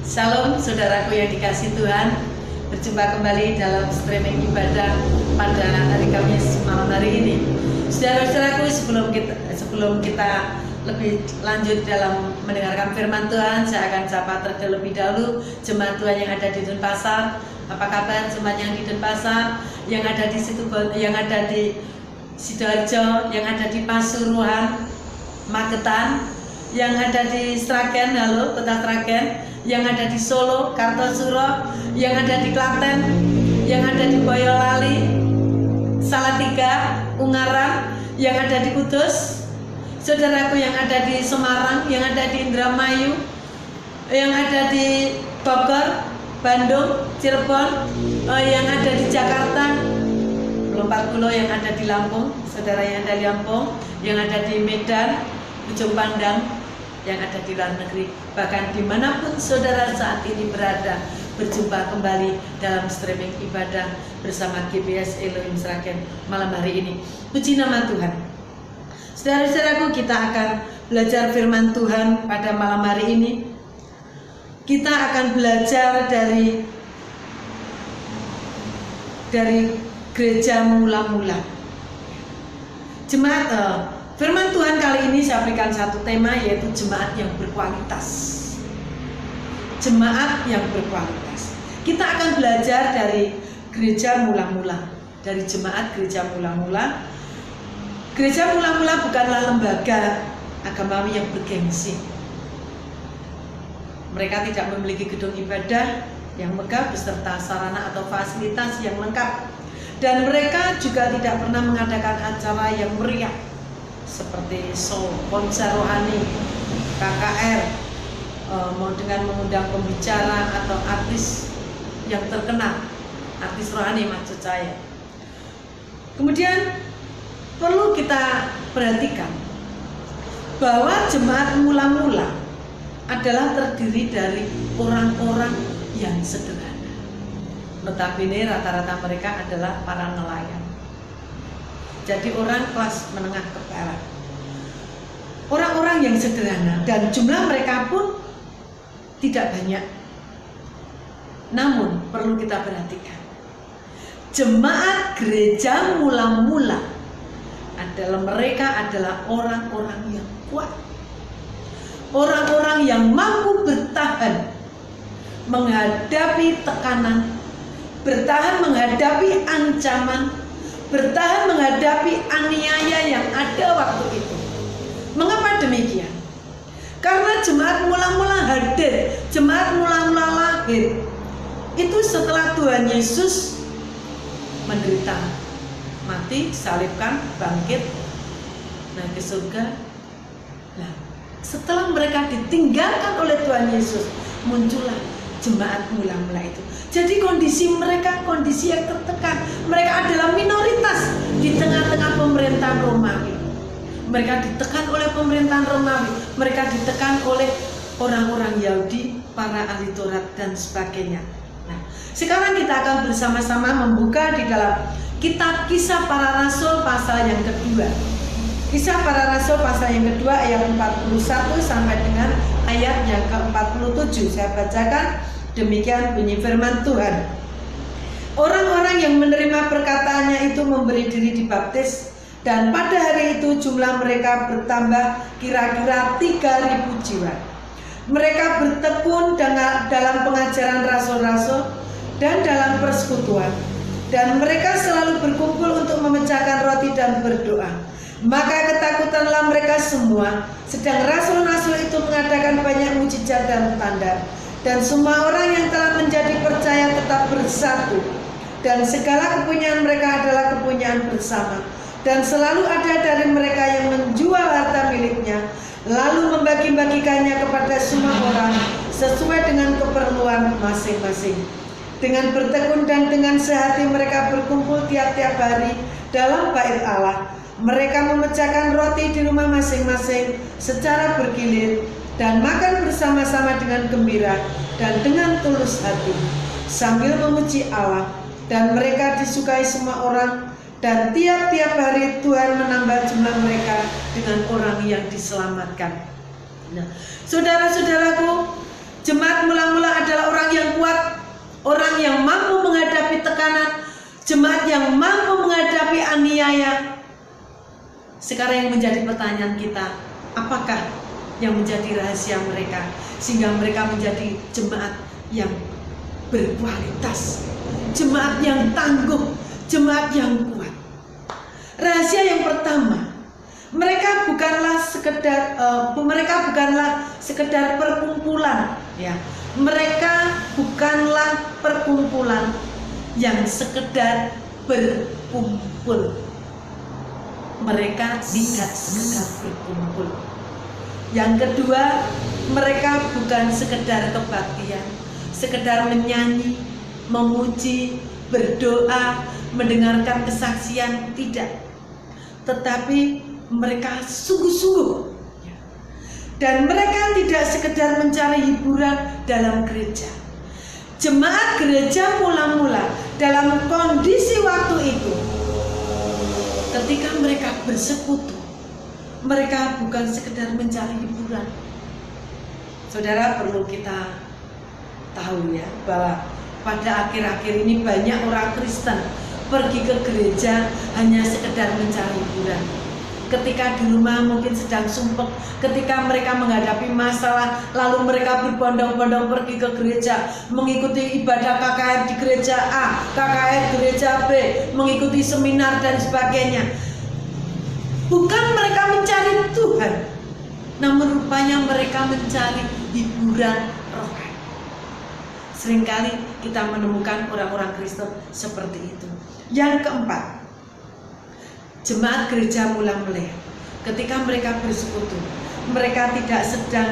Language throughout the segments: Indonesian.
Salam saudaraku yang dikasih Tuhan. Berjumpa kembali dalam streaming ibadah pada hari Kamis malam hari ini. Saudara-saudaraku, sebelum kita lebih lanjut dalam mendengarkan firman Tuhan, saya akan sapa terlebih dahulu jemaat Tuhan yang ada di Denpasar. Apa kabar jemaat yang di Denpasar, yang ada di yang ada di Sidoarjo, yang ada di Pasuruan, Magetan, yang ada di Sragen, halo Kota Sragen, yang ada di Solo, Kartosuro, yang ada di Klaten, yang ada di Boyolali, Salatiga, Ungaran, yang ada di Kudus, saudaraku yang ada di Semarang, yang ada di Indramayu, yang ada di Bogor, Bandung, Cirebon, yang ada di Jakarta, Lompat Pulau yang ada di Lampung, saudara yang ada di Lampung, yang ada di Medan, Ujung Pandang, yang ada di luar negeri, bahkan dimanapun saudara saat ini berada, berjumpa kembali dalam streaming ibadah bersama GBS Elohim Sragen malam hari ini. Puji nama Tuhan. Saudara-saudaraku, kita akan belajar firman Tuhan pada malam hari ini. Kita akan belajar dari gereja mula-mula. Jemaat, firman Tuhan kali ini saya berikan satu tema, yaitu jemaat yang berkualitas. Jemaat yang berkualitas. Kita akan belajar dari gereja mula-mula, dari jemaat gereja mula-mula. Gereja mula-mula bukanlah lembaga agamawi yang bergengsi. Mereka tidak memiliki gedung ibadah yang megah beserta sarana atau fasilitas yang lengkap. Dan mereka juga tidak pernah mengadakan acara yang meriah seperti show, konser rohani, KKR, mau dengan mengundang pembicara atau artis yang terkenal, artis rohani maksud saya. Kemudian perlu kita perhatikan bahwa jemaat mula-mula adalah terdiri dari orang-orang yang sederhana. Notabene rata-rata mereka adalah para nelayan. Jadi orang kelas menengah ke bawah, orang-orang yang sederhana, dan jumlah mereka pun tidak banyak. Namun perlu kita perhatikan, jemaat gereja mula-mula mereka adalah orang-orang yang kuat, orang-orang yang mampu bertahan menghadapi tekanan, bertahan menghadapi ancaman, bertahan menghadapi aniaya yang ada waktu itu. Mengapa demikian? Karena jemaat mula-mula hadir, jemaat mula-mula lahir itu setelah Tuhan Yesus menderita, mati, disalibkan, bangkit, naik ke surga. Nah, setelah mereka ditinggalkan oleh Tuhan Yesus, muncullah jemaat mula-mula itu. Jadi kondisi mereka kondisi yang tertekan. Mereka adalah minoritas di tengah-tengah pemerintahan Romawi. Mereka ditekan oleh pemerintahan Romawi. Mereka ditekan oleh orang-orang Yahudi, para ahli Taurat dan sebagainya. Nah, sekarang kita akan bersama-sama membuka di dalam kitab Kisah Para Rasul pasal yang kedua. Kisah Para Rasul pasal yang kedua ayat 41 sampai dengan ayat yang ke-47. Saya bacakan. Demikian bunyi firman Tuhan. Orang-orang yang menerima perkataannya itu memberi diri dibaptis, dan pada hari itu jumlah mereka bertambah kira-kira 3.000 jiwa. Mereka bertekun dalam pengajaran rasul-rasul dan dalam persekutuan, dan mereka selalu berkumpul untuk memecahkan roti dan berdoa. Maka ketakutanlah mereka semua, sedang rasul-rasul itu mengadakan banyak mujizat dan tanda. Dan semua orang yang telah menjadi percaya tetap bersatu, dan segala kepunyaan mereka adalah kepunyaan bersama. Dan selalu ada dari mereka yang menjual harta miliknya, lalu membagi-bagikannya kepada semua orang sesuai dengan keperluan masing-masing. Dengan bertekun dan dengan sehati mereka berkumpul tiap-tiap hari dalam bait Allah. Mereka memecahkan roti di rumah masing-masing secara bergilir, dan makan bersama-sama dengan gembira dan dengan tulus hati, sambil memuji Allah. Dan mereka disukai semua orang, dan tiap-tiap hari Tuhan menambah jumlah mereka dengan orang yang diselamatkan. Nah, saudara-saudaraku, jemaat mula-mula yang mampu menghadapi aniaya. Sekarang yang menjadi pertanyaan kita, apakah yang menjadi rahasia mereka sehingga mereka menjadi jemaat yang berkualitas, jemaat yang tangguh, jemaat yang kuat? Rahasia yang pertama, mereka bukanlah sekedar perkumpulan, ya. Mereka bukanlah perkumpulan yang sekedar berkumpul. Mereka tidak sekedar berkumpul. Yang kedua, mereka bukan sekedar kebaktian, sekedar menyanyi, memuji, berdoa, mendengarkan kesaksian, tidak. Tetapi mereka sungguh-sungguh. Dan mereka tidak sekedar mencari hiburan dalam gereja. Jemaat gereja mula-mula dalam kondisi waktu itu, ketika mereka bersekutu, mereka bukan sekedar mencari hiburan. Saudara, perlu kita tahu ya, bahwa pada akhir-akhir ini banyak orang Kristen pergi ke gereja hanya sekedar mencari hiburan. Ketika di rumah mungkin sedang sumpek, ketika mereka menghadapi masalah, lalu mereka berbondong-bondong pergi ke gereja, mengikuti ibadah KKR di gereja A, KKR gereja B, mengikuti seminar dan sebagainya. Bukan mereka mencari Tuhan, namun rupanya mereka mencari hiburan rohani. Seringkali kita menemukan orang-orang Kristen seperti itu. Yang keempat, jemaat gereja mula-mula, ketika mereka bersekutu, mereka tidak sedang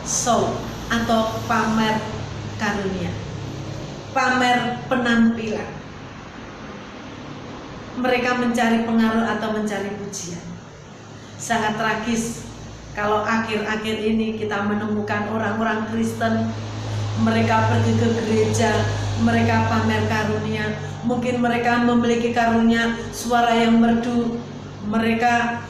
show atau pamer karunia, pamer penampilan. Mereka mencari pengaruh atau mencari pujian. Sangat tragis kalau akhir-akhir ini kita menemukan orang-orang Kristen, mereka pergi ke gereja, mereka pamer karunia. Mungkin mereka memiliki karunia suara yang merdu, mereka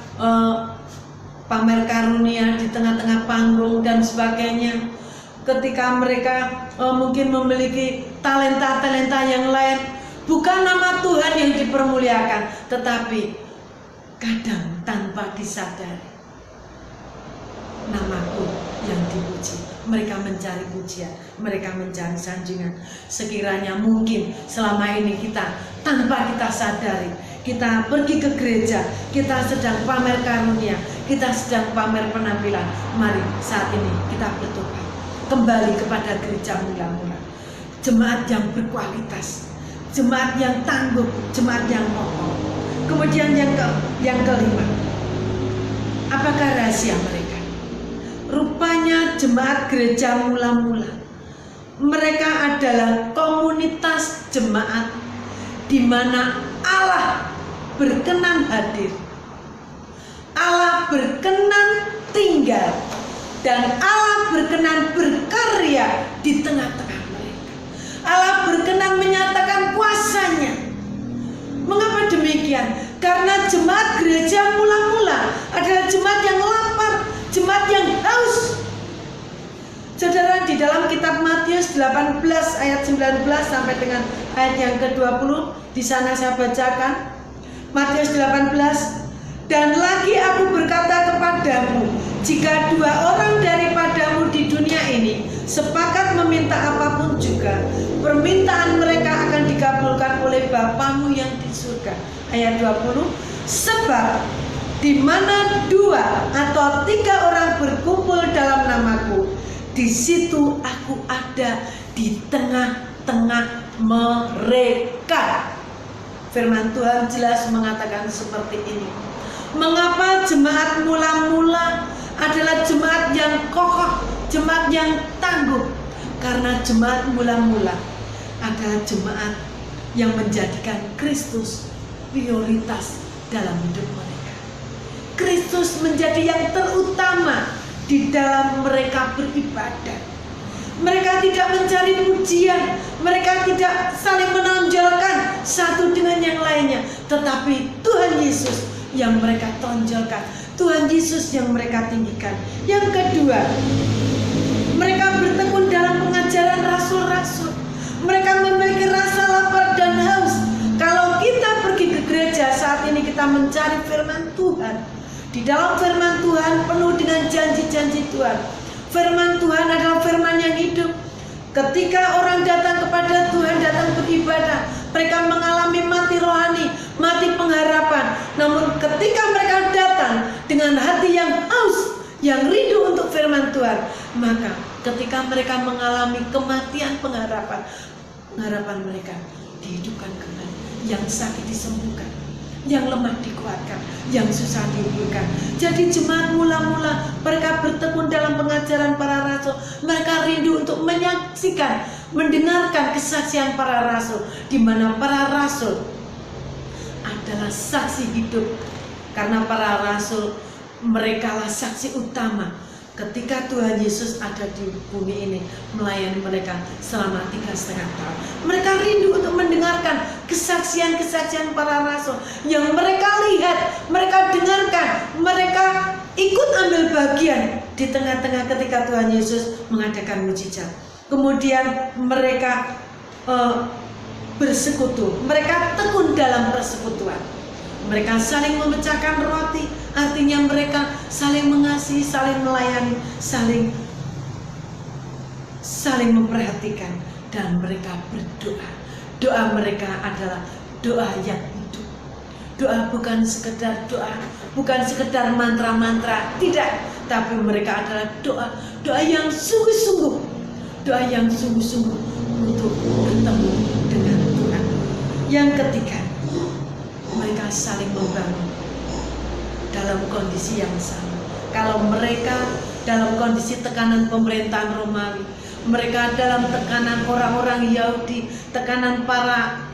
pamer karunia di tengah-tengah panggung dan sebagainya. Ketika mereka mungkin memiliki talenta-talenta yang lain, bukan nama Tuhan yang dipermuliakan, tetapi kadang tanpa disadari namaku yang dipuji. Mereka mencari pujian, mereka mencari sanjungan. Sekiranya mungkin selama ini kita tanpa kita sadari, kita pergi ke gereja, kita sedang pamer karunia, kita sedang pamer penampilan. Mari saat ini kita bertobat, kembali kepada gereja mula-mula, jemaat yang berkualitas, jemaat yang tangguh, jemaat yang kokoh. Kemudian yang kelima, apakah rahasia mereka? Rupanya jemaat gereja mula-mula, mereka adalah komunitas jemaat di mana Allah berkenan hadir, Allah berkenan tinggal, dan Allah berkenan berkarya di tengah-tengah mereka. Allah berkenan menyatakan kuasanya. Mengapa demikian? Karena jemaat gereja mula-mula adalah jemaat yang lapar, jemaat yang haus. Saudara, di dalam kitab Matius 18 ayat 19 sampai dengan ayat yang ke-20, di sana saya bacakan. Matius 18, dan lagi aku berkata kepadamu, jika dua orang daripadamu di dunia ini sepakat meminta apapun juga, permintaan mereka akan dikabulkan oleh Bapamu yang di surga. Ayat 20, sebab di mana dua atau tiga orang berkumpul dalam namaku, di situ aku ada di tengah-tengah mereka. Firman Tuhan jelas mengatakan seperti ini. Mengapa jemaat mula-mula adalah jemaat yang kokoh, jemaat yang tangguh? Karena jemaat mula-mula adalah jemaat yang menjadikan Kristus prioritas dalam hidup mereka. Kristus menjadi yang terutama di dalam mereka beribadah. Mereka tidak mencari pujian, mereka tidak saling menonjolkan satu dengan yang lainnya, tetapi Tuhan Yesus yang mereka tonjolkan, Tuhan Yesus yang mereka tinggikan. Yang kedua, mereka bertekun dalam pengajaran rasul-rasul. Mereka memiliki rasa lapar dan haus. Kalau kita Di dalam firman Tuhan penuh dengan janji-janji Tuhan. Firman Tuhan adalah firman yang hidup. Ketika orang datang kepada Tuhan, datang beribadah, mereka mengalami mati rohani, mati pengharapan. Namun ketika mereka datang dengan hati yang haus, yang rindu untuk firman Tuhan, maka ketika mereka mengalami kematian pengharapan, pengharapan mereka dihidupkan kembali. Yang sakit disembuhkan, yang lemah dikuatkan, yang susah dihidupkan. Jadi jemaat mula-mula mereka bertekun dalam pengajaran para rasul. Mereka rindu untuk menyaksikan, mendengarkan kesaksian para rasul, di mana para rasul adalah saksi hidup. Karena para rasul merekalah saksi utama ketika Tuhan Yesus ada di bumi ini melayani mereka selama 3,5 tahun. Mereka rindu untuk mendengarkan kesaksian-kesaksian para rasul yang mereka lihat, mereka dengarkan, mereka ikut ambil bagian di tengah-tengah ketika Tuhan Yesus mengadakan mujizat. Kemudian mereka bersekutu, mereka tekun dalam persekutuan. Mereka saling memecahkan roti, artinya mereka saling mengasihi, saling melayani, saling memperhatikan, dan mereka berdoa. Doa mereka adalah doa yang hidup. Doa bukan sekedar doa, bukan sekedar mantra-mantra, tidak, tapi mereka adalah doa yang sungguh-sungguh, doa yang sungguh-sungguh untuk bertemu dengan Tuhan. Yang ketiga, mereka saling membangun dalam kondisi yang sama. Kalau mereka dalam kondisi tekanan pemerintahan Romawi, mereka dalam tekanan orang-orang Yahudi, tekanan para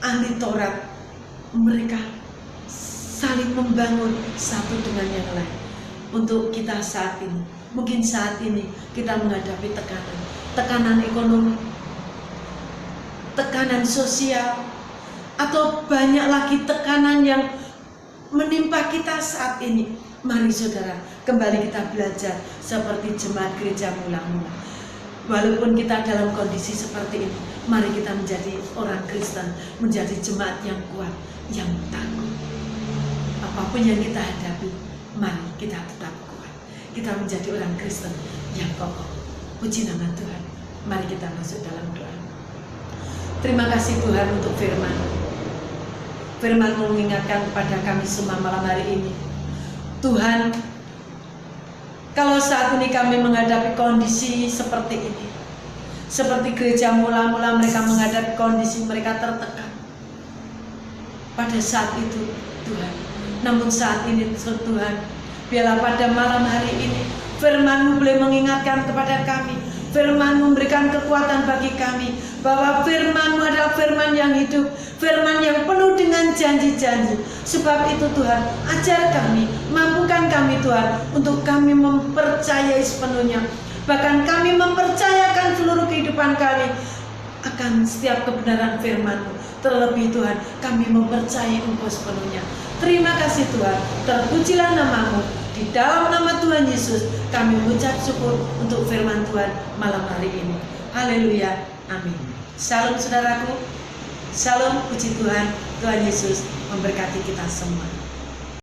ahli Taurat, mereka saling membangun satu dengan yang lain. Untuk kita saat ini, mungkin saat ini kita menghadapi tekanan ekonomi, tekanan sosial, atau banyak lagi tekanan yang menimpa kita saat ini. Mari saudara, kembali kita belajar seperti jemaat gereja mula-mula. Walaupun kita dalam kondisi seperti ini, mari kita menjadi orang Kristen, menjadi jemaat yang kuat, yang tangguh. Apapun yang kita hadapi, mari kita tetap kuat. Kita menjadi orang Kristen yang kokoh. Puji nama Tuhan. Mari kita masuk dalam doa. Terima kasih Tuhan untuk firman. Firman mengingatkan kepada kami semua malam hari ini. Tuhan, kalau saat ini kami menghadapi kondisi seperti ini, seperti gereja mula-mula mereka menghadapi kondisi mereka tertekan pada saat itu Tuhan. Namun saat ini Tuhan, biarlah pada malam hari ini firman-Mu boleh mengingatkan kepada kami, firman memberikan kekuatan bagi kami, bahwa firman-Mu adalah firman yang hidup, firman yang penuh dengan janji-janji. Sebab itu Tuhan, ajar kami, mampukan kami Tuhan, untuk kami mempercayai sepenuhnya. Bahkan kami mempercayakan seluruh kehidupan kami akan setiap kebenaran firman-Mu. Terlebih Tuhan, kami mempercayai Engkau sepenuhnya. Terima kasih Tuhan, terpujilah nama-Mu. Di dalam nama Tuhan Yesus, kami mengucap syukur untuk firman Tuhan malam hari ini. Haleluya, amin. Shalom saudaraku, shalom, puji Tuhan. Tuhan Yesus memberkati kita semua.